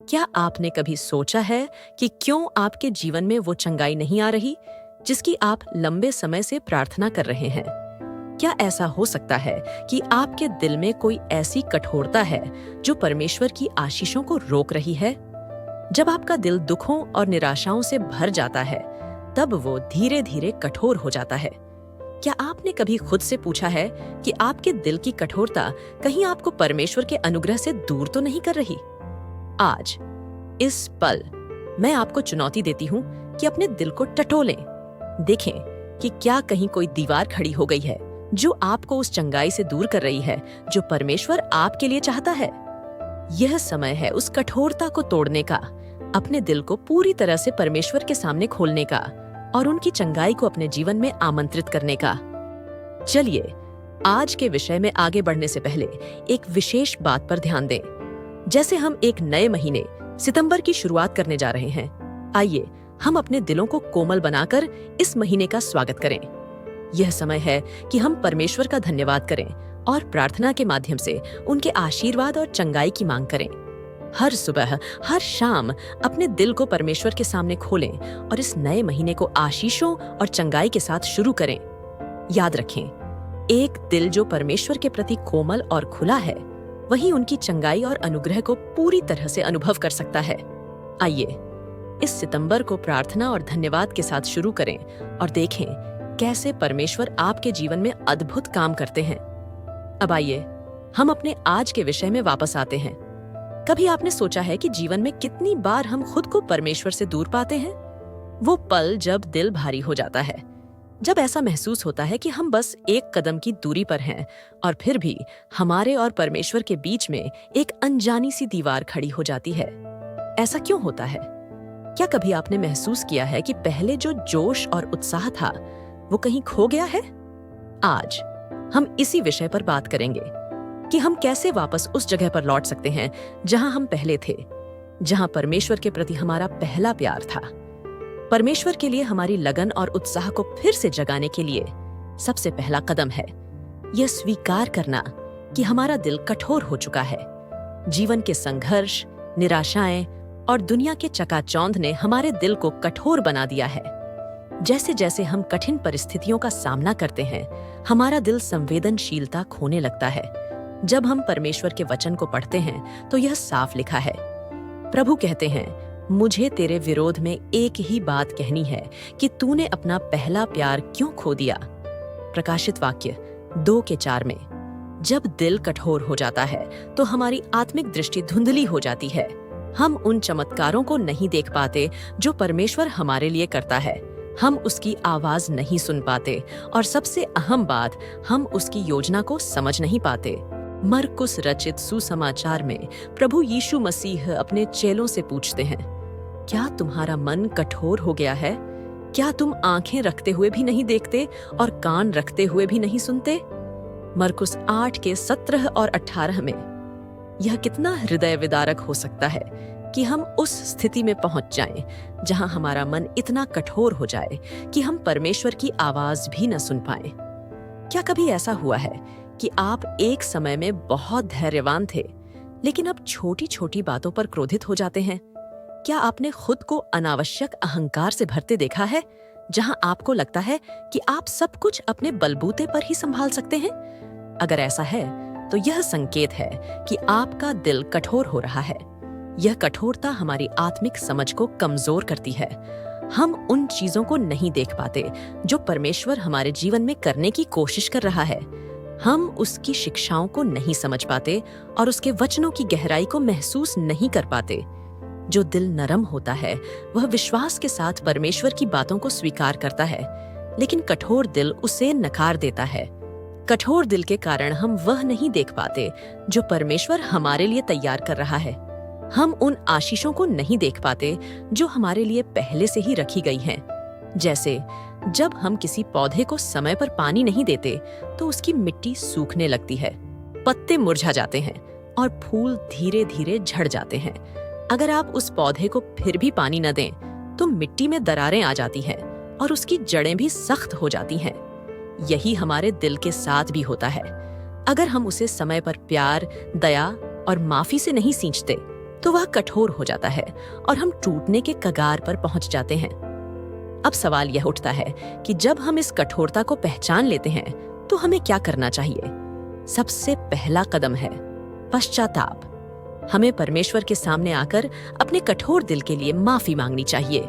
क्या आपने कभी सोचा है कि क्यों आपके जीवन में वो चंगाई नहीं आ रही जिसकी आप लंबे समय से प्रार्थना कर रहे हैं? क्या ऐसा हो सकता है कि आपके दिल में कोई ऐसी कठोरता है जो परमेश्वर की आशीषों को रोक रही है? जब आपका दिल दुखों और निराशाओं से भर जाता है, तब वो धीरे धीरे कठोर हो जाता है। क्या आपने कभी खुद से पूछा है कि आपके दिल की कठोरता कहीं आपको परमेश्वर के अनुग्रह से दूर तो नहीं कर रही? आज इस पल मैं आपको चुनौती देती हूँ कि अपने दिल को टटोलें। देखें कि क्या कहीं कोई दीवार खड़ी हो गई है जो आपको उस चंगाई से दूर कर रही है जो परमेश्वर आपके लिए चाहता है। यह समय है उस कठोरता को तोड़ने का, अपने दिल को पूरी तरह से परमेश्वर के सामने खोलने का और उनकी चंगाई को अपने जीवन में आमंत्रित करने का। चलिए आज के विषय में आगे बढ़ने से पहले एक विशेष बात पर ध्यान दें। जैसे हम एक नए महीने सितंबर की शुरुआत करने जा रहे हैं, आइए हम अपने दिलों को कोमल बनाकर इस महीने का स्वागत करें। यह समय है कि हम परमेश्वर का धन्यवाद करें और प्रार्थना के माध्यम से उनके आशीर्वाद और चंगाई की मांग करें। हर सुबह, हर शाम अपने दिल को परमेश्वर के सामने खोलें और इस नए महीने को आशीषों और चंगाई के साथ शुरू करें। याद रखें, एक दिल जो परमेश्वर के प्रति कोमल और खुला है, वही उनकी चंगाई और अनुग्रह को पूरी तरह से अनुभव कर सकता है। आइए इस सितंबर को प्रार्थना और धन्यवाद के साथ शुरू करें और देखें कैसे परमेश्वर आपके जीवन में अद्भुत काम करते हैं। अब आइए हम अपने आज के विषय में वापस आते हैं। कभी आपने सोचा है कि जीवन में कितनी बार हम खुद को परमेश्वर से दूर पाते हैं? वो पल जब दिल भारी हो जाता है, जब ऐसा महसूस होता है कि हम बस एक कदम की दूरी पर हैं और फिर भी हमारे और परमेश्वर के बीच में एक अनजानी सी दीवार खड़ी हो जाती है। ऐसा क्यों होता है? क्या कभी आपने महसूस किया है कि पहले जो जोश और उत्साह था वो कहीं खो गया है? आज हम इसी विषय पर बात करेंगे कि हम कैसे वापस उस जगह पर लौट सकते हैं जहां हम पहले थे, जहां परमेश्वर के प्रति हमारा पहला प्यार था। परमेश्वर के लिए हमारी लगन और उत्साह को फिर से जगाने के लिए सबसे पहला कदम है यह स्वीकार करना कि हमारा दिल कठोर हो चुका है। जीवन के संघर्ष, निराशाएं और दुनिया के चकाचौंध ने हमारे दिल को कठोर बना दिया है। जैसे जैसे हम कठिन परिस्थितियों का सामना करते हैं, हमारा दिल संवेदनशीलता खोने लगता है। जब हम परमेश्वर के वचन को पढ़ते हैं तो यह साफ लिखा है। प्रभु कहते हैं, मुझे तेरे विरोध में एक ही बात कहनी है कि तूने अपना पहला प्यार क्यों खो दिया। प्रकाशित वाक्य 2:4 में। जब दिल कठोर हो जाता है तो हमारी आत्मिक दृष्टि धुंधली हो जाती है। हम उन चमत्कारों को नहीं देख पाते जो परमेश्वर हमारे लिए करता है। हम उसकी आवाज नहीं सुन पाते और सबसे अहम बात, हम उसकी योजना को समझ नहीं पाते। मरकुस रचित सुसमाचार में प्रभु यीशु मसीह अपने चेलों से पूछते हैं, क्या तुम्हारा मन कठोर हो गया है? क्या तुम आंखें रखते हुए भी नहीं देखते और कान रखते हुए भी नहीं सुनते? मरकुस 8:17 और 18 में। यह कितना हृदय विदारक हो सकता है कि हम उस स्थिति में पहुंच जाएं जहां हमारा मन इतना कठोर हो जाए कि हम परमेश्वर की आवाज भी न सुन पाएं। क्या कभी ऐसा हुआ है कि आप एक समय में बहुत धैर्यवान थे, लेकिन अब छोटी छोटी बातों पर क्रोधित हो जाते हैं? क्या आपने खुद को अनावश्यक अहंकार से भरते देखा है, जहां आपको लगता है कि आप सब कुछ अपने बलबूते पर ही संभाल सकते हैं? अगर ऐसा है तो यह संकेत है कि आपका दिल कठोर हो रहा है। यह कठोरता हमारी आत्मिक समझ को कमजोर करती है। हम उन चीजों को नहीं देख पाते जो परमेश्वर हमारे जीवन में करने की कोशिश कर रहा है। हम उसकी शिक्षाओं को नहीं समझ पाते और उसके वचनों की गहराई को महसूस नहीं कर पाते। जो दिल नरम होता है वह विश्वास के साथ परमेश्वर की बातों को स्वीकार करता है, लेकिन कठोर दिल उसे नकार देता है। कठोर दिल के कारण हम वह नहीं देख पाते जो परमेश्वर हमारे लिए तैयार कर रहा है। हम उन आशीषों को नहीं देख पाते जो हमारे लिए पहले से ही रखी गई हैं। जैसे जब हम किसी पौधे को समय पर पानी नहीं देते तो उसकी मिट्टी सूखने लगती है, पत्ते मुरझा जाते हैं और फूल धीरे धीरे झड़ जाते हैं। अगर आप उस पौधे को फिर भी पानी न दें तो मिट्टी में दरारें आ जाती हैं और उसकी जड़ें भी सख्त हो जाती हैं। यही हमारे दिल के साथ भी होता है। अगर हम उसे समय पर प्यार, दया और माफी से नहीं सींचते तो वह कठोर हो जाता है और हम टूटने के कगार पर पहुंच जाते हैं। अब सवाल यह उठता है कि जब हम इस कठोरता को पहचान लेते हैं तो हमें क्या करना चाहिए? सबसे पहला कदम है पश्चाताप। हमें परमेश्वर के सामने आकर अपने कठोर दिल के लिए माफी मांगनी चाहिए।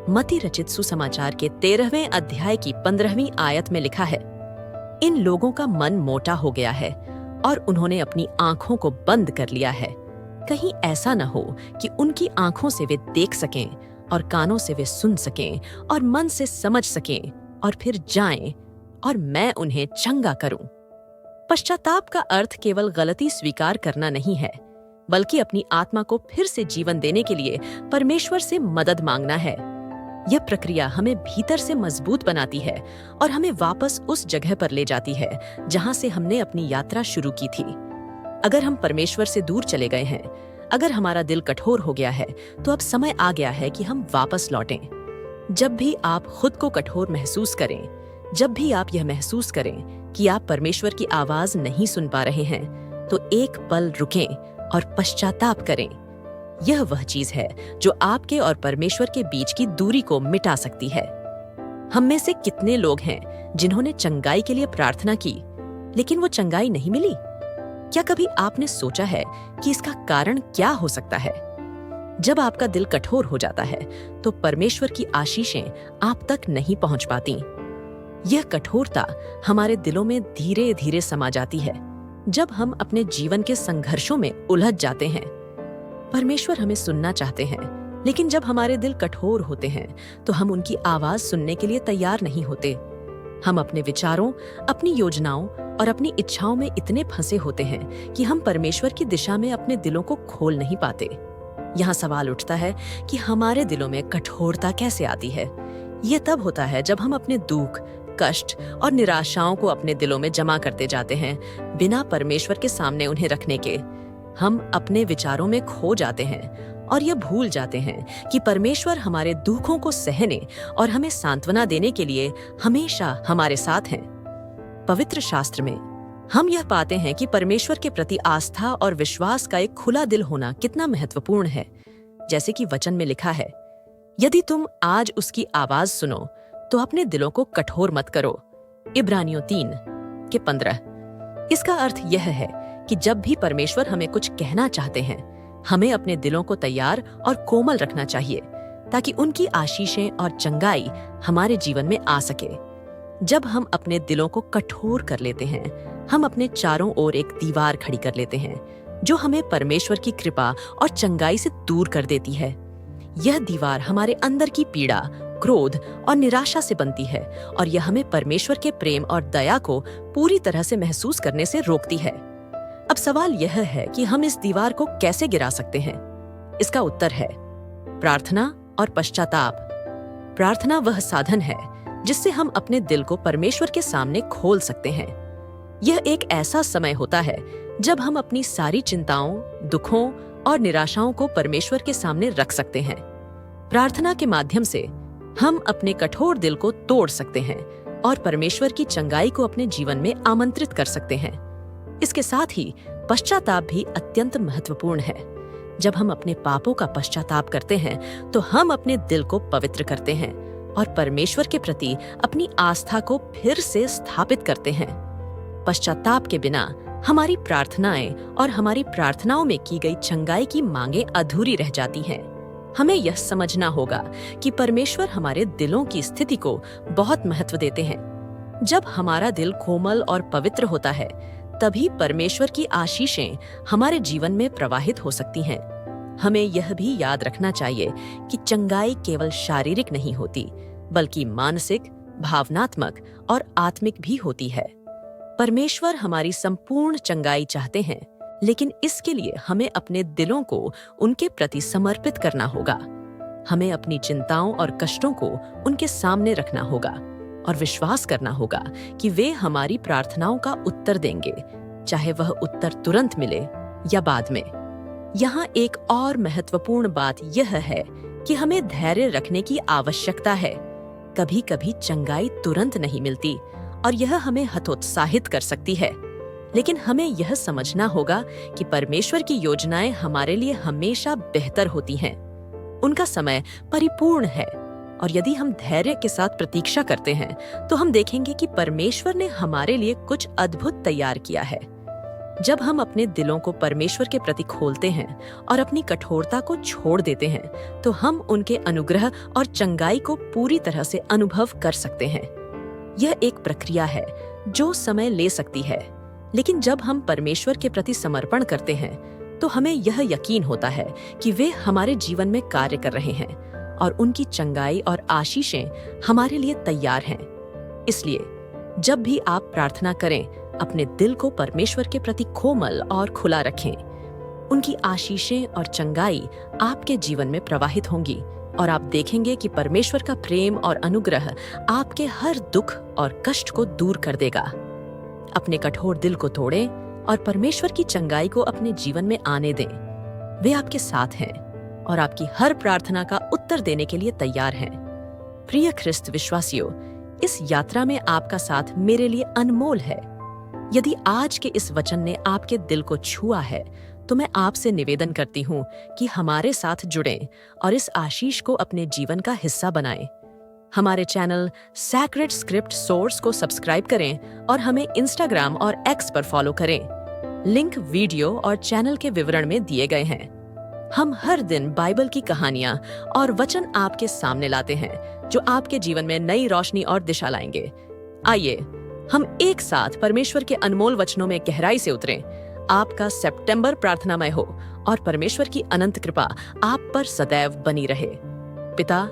मत्ती रचित सुसमाचार के 13वें अध्याय की 15वीं आयत में लिखा है, इन लोगों का मन मोटा हो गया है और उन्होंने अपनी आंखों को बंद कर लिया है। कहीं ऐसा न हो कि उनकी आंखों से वे देख सकें और कानों से वे सुन सकें और मन से समझ सकें और फिर जाएं और मैं उन्हें चंगा करूं। पश्चाताप का अर्थ केवल गलती स्वीकार करना नहीं है, बल्कि अपनी आत्मा को फिर से जीवन देने के लिए परमेश्वर से मदद मांगना है। यह प्रक्रिया हमें भीतर से मजबूत बनाती है और हमें वापस उस जगह पर ले जाती है जहां से हमने अपनी यात्रा शुरू की थी। अगर हम परमेश्वर से दूर चले गए हैं, अगर हमारा दिल कठोर हो गया है, तो अब समय आ गया है कि हम वापस लौटें। जब भी आप खुद को कठोर महसूस करें, जब भी आप यह महसूस करें कि आप परमेश्वर की आवाज नहीं सुन पा रहे हैं, तो एक पल रुकें और पश्चाताप करें। यह वह चीज है जो आपके और परमेश्वर के बीच की दूरी को मिटा सकती है। हम में से कितने लोग हैं जिन्होंने चंगाई के लिए प्रार्थना की, लेकिन वो चंगाई नहीं मिली? क्या कभी आपने सोचा है कि इसका कारण क्या हो सकता है? जब आपका दिल कठोर हो जाता है, तो परमेश्वर की आशीषें आप तक नहीं पहुंच पाती। यह कठोरता हमारे दिलों में धीरे धीरे समा जाती है जब हम अपने जीवन के संघर्षों में उलझ जाते हैं। परमेश्वर हमें सुनना चाहते हैं, लेकिन जब हमारे दिल कठोर होते हैं तो हम उनकी आवाज सुनने के लिए तैयार नहीं होते। हम अपने विचारों, अपनी योजनाओं और अपनी इच्छाओं में इतने फंसे होते हैं कि हम परमेश्वर की दिशा में अपने दिलों को खोल नहीं पाते। यहाँ सवाल उठता है कि हमारे दिलों में कठोरता कैसे आती है? यह तब होता है जब हम अपने दुख, कष्ट और निराशाओं को अपने दिलों में जमा करते जाते हैं, बिना परमेश्वर के सामने उन्हें रखने के। हम अपने विचारों में खो जाते हैं और यह भूल जाते हैं कि परमेश्वर हमारे दुखों को सहने और हमें सांत्वना देने के लिए हमेशा हमारे साथ हैं। पवित्र शास्त्र में हम यह पाते हैं कि परमेश्वर के प्रति आस्था और विश्वास का एक खुला दिल होना कितना महत्वपूर्ण है। जैसे कि वचन में लिखा है, यदि तुम आज उसकी आवाज सुनो तो अपने दिलों को कठोर मत करो। इब्रानियों 3:15। इसका अर्थ यह है कि जब भी परमेश्वर हमें कुछ कहना चाहते हैं, हमें अपने दिलों को तैयार और कोमल रखना चाहिए ताकि उनकी आशीषें और चंगाई हमारे जीवन में आ सके। जब हम अपने दिलों को कठोर कर लेते हैं, हम अपने चारों ओर एक दीवार खड़ी कर लेते हैं जो हमें परमेश्वर की कृपा और चंगाई से दूर कर देती है। यह दीवार हमारे अंदर की पीड़ा, क्रोध और निराशा से बनती है और यह हमें परमेश्वर के प्रेम और दया को पूरी तरह से महसूस करने से रोकती है। अब सवाल यह है कि हम इस दीवार को कैसे गिरा सकते हैं? इसका उत्तर है प्रार्थना और पश्चाताप। प्रार्थना वह साधन है जिससे हम अपने दिल को परमेश्वर के सामने खोल सकते हैं। यह एक ऐसा समय होता है जब हम अपनी सारी चिंताओं, दुखों और निराशाओं को परमेश्वर के सामने रख सकते हैं। प्रार्थना के माध्यम से हम अपने कठोर दिल को तोड़ सकते हैं और परमेश्वर की चंगाई को अपने जीवन में आमंत्रित कर सकते हैं। इसके साथ ही पश्चाताप भी अत्यंत महत्वपूर्ण है। जब हम अपने पापों का पश्चाताप करते हैं तो हम अपने दिल को पवित्र करते हैं और परमेश्वर के प्रति अपनी आस्था को फिर से स्थापित करते हैं। पश्चाताप के बिना हमारी प्रार्थनाएं और हमारी प्रार्थनाओं में की गई चंगाई की मांगें अधूरी रह जाती हैं। हमें यह समझना होगा कि परमेश्वर हमारे दिलों की स्थिति को बहुत महत्व देते हैं। जब हमारा दिल कोमल और पवित्र होता है, तभी परमेश्वर की आशीषें हमारे जीवन में प्रवाहित हो सकती हैं। हमें यह भी याद रखना चाहिए कि चंगाई केवल शारीरिक नहीं होती, बल्कि मानसिक, भावनात्मक और आत्मिक भी होती है। परमेश्वर हमारी संपूर्ण चंगाई चाहते हैं, लेकिन इसके लिए हमें अपने दिलों को उनके प्रति समर्पित करना होगा। हमें अपनी चिंताओं और कष्टों को उनके सामने रखना होगा और विश्वास करना होगा कि वे हमारी प्रार्थनाओं का उत्तर देंगे, चाहे वह उत्तर तुरंत मिले या बाद में। यहाँ एक और महत्वपूर्ण बात यह है कि हमें धैर्य रखने की आवश्यकता है। कभी कभी चंगाई तुरंत नहीं मिलती और यह हमें हतोत्साहित कर सकती है। लेकिन हमें यह समझना होगा कि परमेश्वर की योजनाएं हमारे लिए हमेशा बेहतर होती हैं। उनका समय परिपूर्ण है और यदि हम धैर्य के साथ प्रतीक्षा करते हैं तो हम देखेंगे कि परमेश्वर ने हमारे लिए कुछ अद्भुत तैयार किया है। जब हम अपने दिलों को परमेश्वर के प्रति खोलते हैं और अपनी कठोरता को छोड़ देते हैं तो हम उनके अनुग्रह और चंगाई को पूरी तरह से अनुभव कर सकते हैं। यह एक प्रक्रिया है जो समय ले सकती है, लेकिन जब हम परमेश्वर के प्रति समर्पण करते हैं तो हमें यह यकीन होता है कि वे हमारे जीवन में कार्य कर रहे हैं और उनकी चंगाई और आशीषें हमारे लिए तैयार हैं। इसलिए जब भी आप प्रार्थना करें, अपने दिल को परमेश्वर के प्रति कोमल और खुला रखें। उनकी आशीषें और चंगाई आपके जीवन में प्रवाहित होंगी और आप देखेंगे कि परमेश्वर का प्रेम और अनुग्रह आपके हर दुख और कष्ट को दूर कर देगा। अपने कठोर दिल को तोड़ें और परमेश्वर की चंगाई को अपने जीवन में आने दें। वे आपके साथ हैं और आपकी हर प्रार्थना का उत्तर देने के लिए तैयार हैं। प्रिय ख्रिस्त विश्वासियों, इस यात्रा में आपका साथ मेरे लिए अनमोल है। यदि आज के इस वचन ने आपके दिल को छुआ है तो मैं आपसे निवेदन करती हूँ कि हमारे साथ जुड़ें और इस आशीष को अपने जीवन का हिस्सा बनाएं। हमारे चैनल सैक्रेड स्क्रिप्ट सोर्स को सब्सक्राइब करें और हमें इंस्टाग्राम और एक्स पर फॉलो करें। लिंक वीडियो और चैनल के विवरण में दिए गए हैं। हम हर दिन बाइबल की कहानियां और वचन आपके सामने लाते हैं जो आपके जीवन में नई रोशनी और दिशा लाएंगे। आइए हम एक साथ परमेश्वर के अनमोल वचनों में गहराई से उतरें। आपका सितंबर प्रार्थनामय हो और परमेश्वर की अनंत कृपा आप पर सदैव बनी रहे। पिता,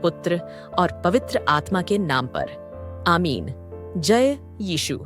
पुत्र और पवित्र आत्मा के नाम पर, आमीन। जय यीशु।